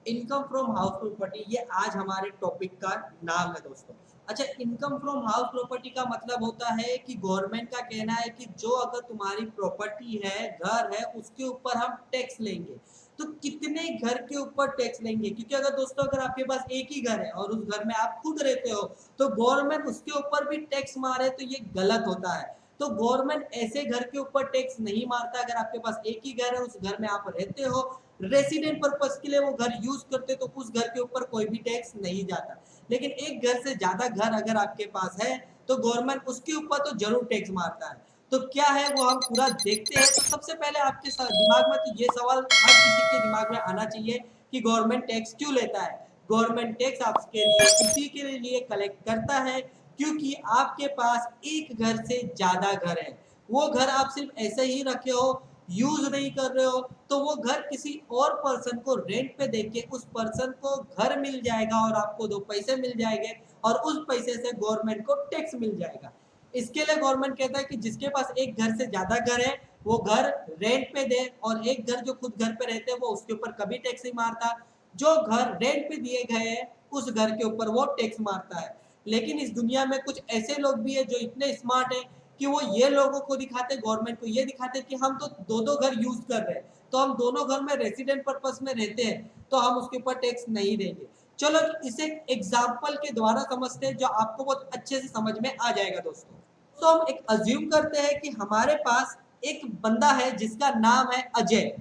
Income from house property, ये आज हमारे टॉपिक का नाम है दोस्तों। अच्छा, इनकम फ्रॉम हाउस प्रॉपर्टी का मतलब होता है कि गवर्नमेंट का कहना है कि जो अगर तुम्हारी प्रॉपर्टी है, घर है, उसके ऊपर हम टैक्स लेंगे। तो कितने घर के ऊपर टैक्स लेंगे? क्योंकि अगर दोस्तों अगर आपके पास एक ही घर है और उस घर में आप खुद रहते हो, तो गवर्नमेंट उसके ऊपर भी टैक्स मारे तो ये गलत होता है। तो गवर्नमेंट ऐसे घर के ऊपर टैक्स नहीं मारता। अगर आपके पास एक ही घर है, उस घर में आप रहते हो, रेसिडेंट पर्पस के लिए वो घर यूज करते, तो उस घर के ऊपर कोई भी टैक्स नहीं जाता। लेकिन एक घर से ज्यादा घर अगर आपके पास है, तो गवर्नमेंट उसके ऊपर तो जरूर टैक्स मारता है। तो क्या है वो हम पूरा देखते हैं। तो सबसे पहले आपके दिमाग में तो ये सवाल हर किसी के दिमाग में आना चाहिए कि गवर्नमेंट टैक्स क्यों लेता है। गवर्नमेंट टैक्स आपके लिए उसी के लिए कलेक्ट करता है क्योंकि आपके पास एक घर से ज्यादा घर है। वो घर आप सिर्फ ऐसे ही रखे हो, यूज नहीं कर रहे हो, तो वो घर किसी और पर्सन को रेंट पे देके उस पर्सन को घर मिल जाएगा और आपको 2 पैसे मिल जाएंगे और उस पैसे से गवर्नमेंट को टैक्स मिल जाएगा। इसके लिए गवर्नमेंट कहता है कि जिसके पास एक घर से ज्यादा घर है, वो घर रेंट पे दे, और एक घर जो खुद घर पे रहते हैं वो उसके ऊपर कभी टैक्स नहीं मारता। जो घर रेंट पे दिए गए हैं उस घर के ऊपर वो टैक्स मारता है। लेकिन इस दुनिया में कुछ ऐसे लोग भी है जो इतने स्मार्ट है कि वो ये लोगों को दिखाते, गवर्नमेंट को ये दिखाते कि हम तो दो दो घर यूज कर रहे हैं, तो हम दोनों घर में रेसिडेंट पर्पस में रहते हैं, तो हम उसके ऊपर टैक्स नहीं देंगे। चलो इसे एग्जाम्पल के द्वारा समझते हैं जो आपको बहुत अच्छे से समझ में आ जाएगा दोस्तों। तो हम एक अज्यूम करते हैं कि हमारे पास एक बंदा है जिसका नाम है अजय।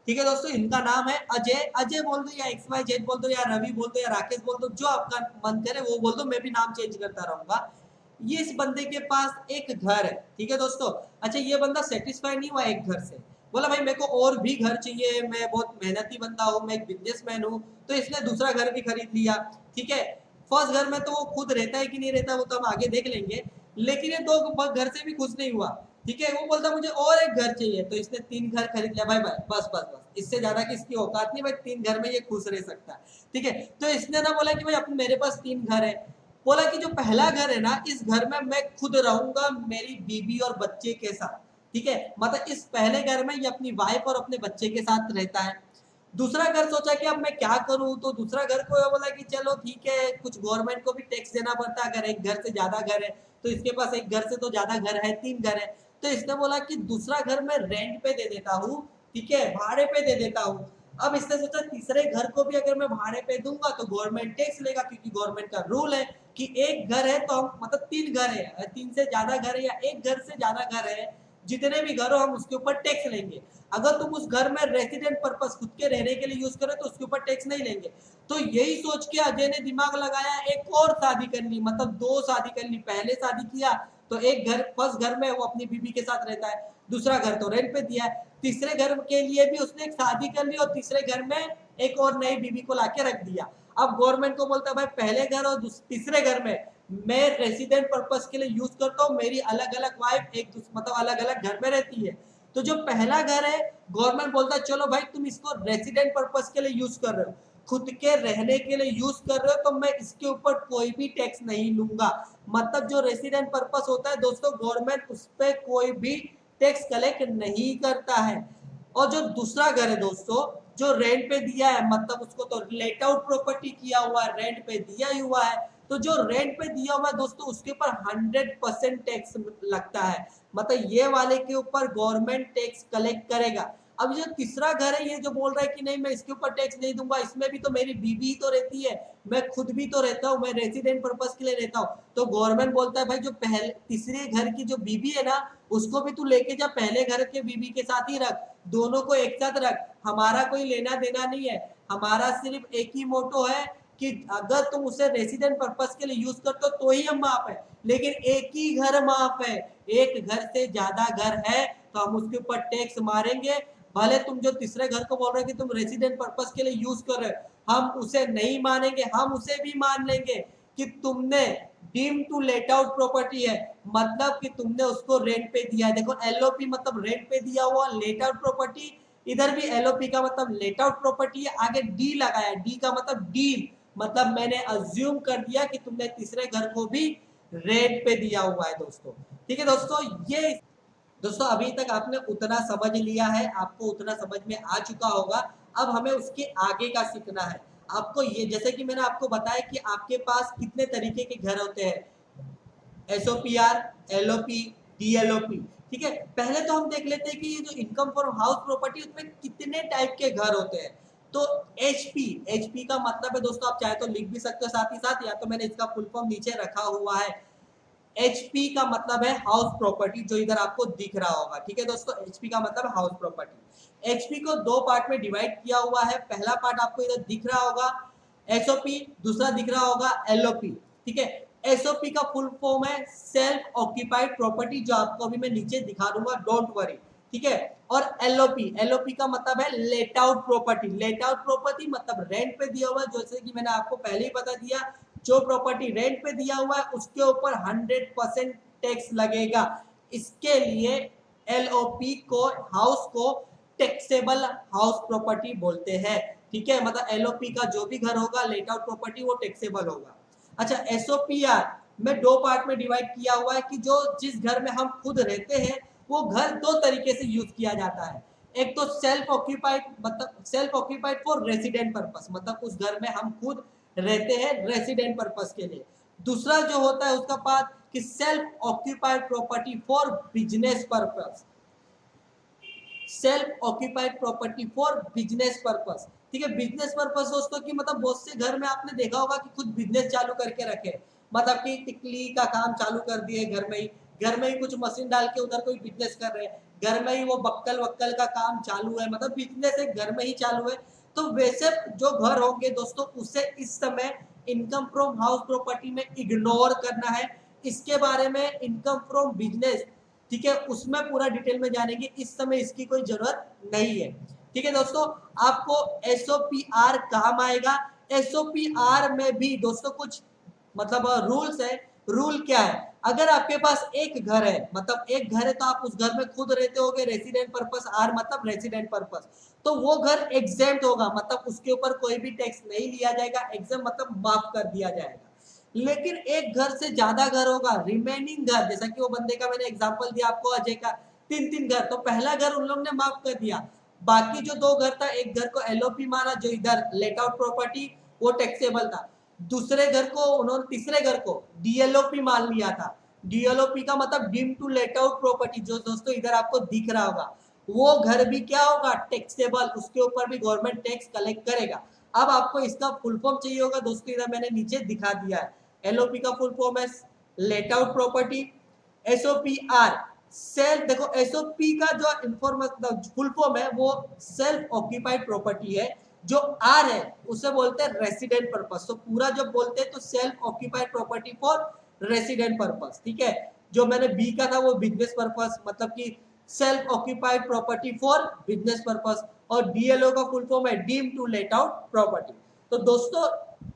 ठीक है दोस्तों, इनका नाम है अजय। अजय बोल दो या एक्स वाई जेड बोल दो या रवि बोल दो या राकेश बोल दो, जो आपका मन करे वो बोल दो, मैं भी नाम चेंज करता रहूंगा। ये इस बंदे के पास एक घर है। ठीक है दोस्तों। अच्छा, ये बंदा सेटिस्फाई नहीं हुआ एक घर से, बोला भाई मेरे को और भी घर चाहिए, मैं बहुत मेहनती बंदा हूँ, मैं एक बिजनेसमैन हूँ, तो इसने दूसरा घर भी खरीद लिया। ठीक है। फर्स्ट घर में तो वो खुद रहता है कि नहीं रहता वो तो हम आगे देख लेंगे, लेकिन ये दो घर से भी खुश नहीं हुआ। ठीक है, वो बोलता मुझे और एक घर चाहिए, तो इसने 3 घर खरीद लिया। भाई भाई बस बस बस, इससे ज्यादा किसकी औकात नहीं भाई, 3 घर में ये खुश रह सकता है। ठीक है। तो इसने ना बोला कि भाई अपने मेरे पास 3 घर है, बोला कि जो पहला घर है ना, इस घर में मैं खुद रहूंगा मेरी बीबी और बच्चे के साथ। ठीक है, मतलब इस पहले घर में ये अपनी वाइफ और अपने बच्चे के साथ रहता है। दूसरा घर सोचा कि अब मैं क्या करूं, तो दूसरा घर को बोला कि चलो ठीक है, कुछ गवर्नमेंट को भी टैक्स देना पड़ता है, अगर एक घर से ज्यादा घर है, तो इसके पास एक घर से तो ज्यादा घर है, 3 घर है, तो इसने बोला कि दूसरा घर मैं रेंट पे दे देता हूँ। ठीक है, भाड़े पे दे देता हूँ। अब इसने सोचा तीसरे घर को भी अगर मैं भाड़े पे दूंगा तो गवर्नमेंट टैक्स लेगा, क्योंकि गवर्नमेंट का रूल है कि एक घर है तो हम मतलब 3 घर है, 3 से ज्यादा घर है या एक घर से ज्यादा घर है, जितने भी घर हो हम उसके ऊपर टैक्स लेंगे। अगर तुम उस घर में रेसिडेंट पर्पस खुद के रहने के लिए यूज करे तो उसके ऊपर टैक्स नहीं लेंगे। तो यही सोच के अजय ने दिमाग लगाया, एक और शादी कर ली, मतलब 2 शादी कर ली। पहले शादी किया तो एक घर, फर्स्ट घर में वो अपनी बीबी के साथ रहता है, दूसरा घर तो रेंट पे दिया है, तीसरे घर के लिए भी उसने एक शादी कर ली और तीसरे घर में एक और नई बीबी को लाके रख दिया। अब गवर्नमेंट को बोलता है भाई पहले घर और तीसरे घर में मैं रेसिडेंट पर्पस के लिए यूज करता हूँ, मेरी अलग अलग वाइफ एक मतलब अलग अलग घर में रहती है। तो जो पहला घर है, गवर्नमेंट बोलता है चलो भाई तुम इसको रेसिडेंट पर्पस के लिए यूज कर रहे हो, खुद के रहने के लिए यूज कर रहे हो, तो मैं इसके ऊपर कोई भी टैक्स नहीं लूंगा। मतलब जो रेसिडेंट पर्पस होता है दोस्तों, गवर्नमेंट उस पर कोई भी टैक्स कलेक्ट नहीं करता है। और जो दूसरा घर है दोस्तों, जो रेंट पे दिया है, मतलब उसको तो लेट आउट प्रॉपर्टी किया हुआ है, रेंट पे दिया ही हुआ है, तो जो रेंट पे दिया हुआ है दोस्तों उसके ऊपर 100% टैक्स लगता है। मतलब ये वाले के ऊपर गवर्नमेंट टैक्स कलेक्ट करेगा। अब जो तीसरा घर है, ये जो बोल रहा है कि नहीं मैं इसके ऊपर टैक्स नहीं दूंगा, इसमें भी तो मेरी बीबी ही तो रहती है, मैं खुद भी तो रहता हूँ, मैं रेसिडेंट पर्पस के लिए रहता हूँ, तो गवर्नमेंट बोलता है भाई जो पहले तीसरे घर की जो बीबी है ना, उसको भी तू लेके जा, पहले घर के बीबी के साथ ही रख, दोनों को एक साथ रख, हमारा कोई लेना देना नहीं है। हमारा सिर्फ एक ही मोटो है कि अगर तुम उसे रेसिडेंट पर्पस के लिए यूज करते हो तो ही हम माफ है, लेकिन एक ही घर माफ है। एक घर से ज्यादा घर है तो हम उसके ऊपर टैक्स मारेंगे। भले तुम जो तीसरे घर को बोल रहे हो कि तुम रेसिडेंट पर्पस के लिए यूज कर रहे हो, हम उसे नहीं मानेंगे, हम उसे भी मान लेंगे कि तुमने deem to let out property है, मतलब कि तुमने उसको रेंट पे दिया है। देखो एलओपी मतलब रेंट पे दिया हुआ, लेट आउट प्रॉपर्टी, इधर भी एलओपी का मतलब लेट आउट प्रॉपर्टी है, आगे डी लगाया, डी का मतलब डील, मतलब मैंने अज्यूम कर दिया कि तुमने तीसरे घर को भी रेंट पे दिया हुआ है दोस्तों। ठीक है दोस्तों, ये दोस्तों अभी तक आपने उतना समझ लिया है, आपको उतना समझ में आ चुका होगा। अब हमें उसके आगे का सीखना है। आपको ये जैसे कि मैंने आपको बताया कि आपके पास कितने तरीके के घर होते हैं, SOPR, LOP, DLOP। ठीक है, पहले तो हम देख लेते हैं कि ये जो इनकम फ्रॉम हाउस प्रॉपर्टी उसमें कितने टाइप के घर होते हैं। तो HP का मतलब है दोस्तों, आप चाहे तो लिख भी सकते हो साथ ही साथ, या तो मैंने इसका फुल फॉर्म नीचे रखा हुआ है। HP का मतलब है हाउस प्रॉपर्टी, जो इधर आपको दिख रहा होगा। ठीक है दोस्तों, HP का मतलब है हाउस प्रॉपर्टी। HP को दो पार्ट में डिवाइड किया हुआ है। पहला पार्ट आपको इधर दिख रहा होगा SOP, दूसरा दिख रहा होगा LOP। ठीक है, SOP का फुल फॉर्म है सेल्फ ऑक्यूपाइड प्रॉपर्टी, जो आपको अभी मैं नीचे दिखा दूंगा, डोंट वरी। ठीक है, और LOP का मतलब है late out property. Late out property मतलब रेंट पे दिया हुआ है, जैसे कि मैंने आपको पहले ही बता दिया, जो प्रॉपर्टी रेंट पे दिया हुआ है उसके ऊपर 100% टैक्स लगेगा। इसके लिए LOP को, हाउस को टैक्सेबल हाउस प्रॉपर्टी बोलते हैं। ठीक है, मतलब LOP का जो भी घर होगा लेट आउट प्रॉपर्टी, वो टैक्सेबल होगा। अच्छा, SOPR में दो पार्ट में डिवाइड किया हुआ है कि जो जिस घर में हम खुद रहते हैं वो घर दो तरीके से यूज किया जाता है। एक तो सेल्फ ऑक्यूपाइड, मतलब self occupied for resident purpose, मतलब उस घर में हम खुद रहते हैं रेसिडेंट पर्पस के लिए। दूसरा जो होता है उसका पार्ट कि self occupied property for business purpose, self occupied property for business purpose. ठीक है, बिजनेस पर्पस दोस्तों की मतलब बहुत से घर में आपने देखा होगा कि खुद बिजनेस चालू करके रखे, मतलब कि टिकली का काम चालू कर दिए घर में ही कुछ मशीन डाल के उधर कोई बिजनेस कर रहे हैं, घर में ही वो बक्कल वक्कल का काम चालू है, मतलब बिजनेस एक घर में ही चालू है। तो वैसे जो घर होंगे दोस्तों, उसे इस समय इनकम फ्रॉम हाउस प्रॉपर्टी में इग्नोर करना है। इसके बारे में इनकम फ्रॉम बिजनेस, ठीक है, उसमें पूरा डिटेल में जानेंगे, इस समय इसकी कोई जरूरत नहीं है। ठीक है दोस्तों, आपको SOPR काम आएगा। SOPR में भी दोस्तों कुछ मतलब रूल्स है। रूल क्या है, अगर आपके पास एक घर है, मतलब एक घर है तो आप उस घर में खुद रहते होगे, रेसिडेंट पर्पस, R मतलब रेसिडेंट पर्पस, तो वो घर एग्जेम्प्ट होगा, मतलब उसके ऊपर कोई भी टैक्स नहीं लिया जाएगा। एग्जेम्प्ट मतलब माफ कर दिया जाएगा। लेकिन एक घर से ज्यादा घर होगा, रिमेनिंग घर, जैसा कि वो बंदे का मैंने एग्जांपल दिया आपको अजय का, तीन घर, तो पहला घर उन लोगों ने माफ कर दिया, बाकी जो दो घर था, एक घर को LOP माना जो इधर लेट आउट प्रॉपर्टी, वो टैक्सेबल था। दूसरे घर को उन्होंने, तीसरे घर को DLOP मान लिया था। DLOP का मतलब deem to let out property, जो दोस्तों इधर आपको दिख रहा होगा, वो घर भी क्या होगा, टैक्सेबल, उसके ऊपर भी गवर्नमेंट टैक्स कलेक्ट करेगा। अब आपको इसका फुल फॉर्म चाहिए होगा दोस्तों, इधर मैंने नीचे दिखा दिया है। LOP का फुल फॉर्म है late out property. SOPR self, देखो SOP का जो इंफॉर्मेशन फुल फॉर्म है वो सेल्फ ऑक्यूपाइड प्रॉपर्टी है। जो R है उसे बोलते हैं रेसिडेंट पर्पस। तो पूरा जब बोलते हैं तो self occupied property for resident purpose. ठीक है, जो मैंने B का था वो बिजनेस पर्पस, मतलब कि self occupied property for business purpose. और DLO का फुल फॉर्म है deem to let out property. तो दोस्तों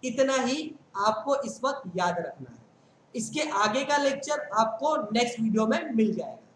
इतना ही आपको इस वक्त याद रखना है। इसके आगे का लेक्चर आपको नेक्स्ट वीडियो में मिल जाएगा।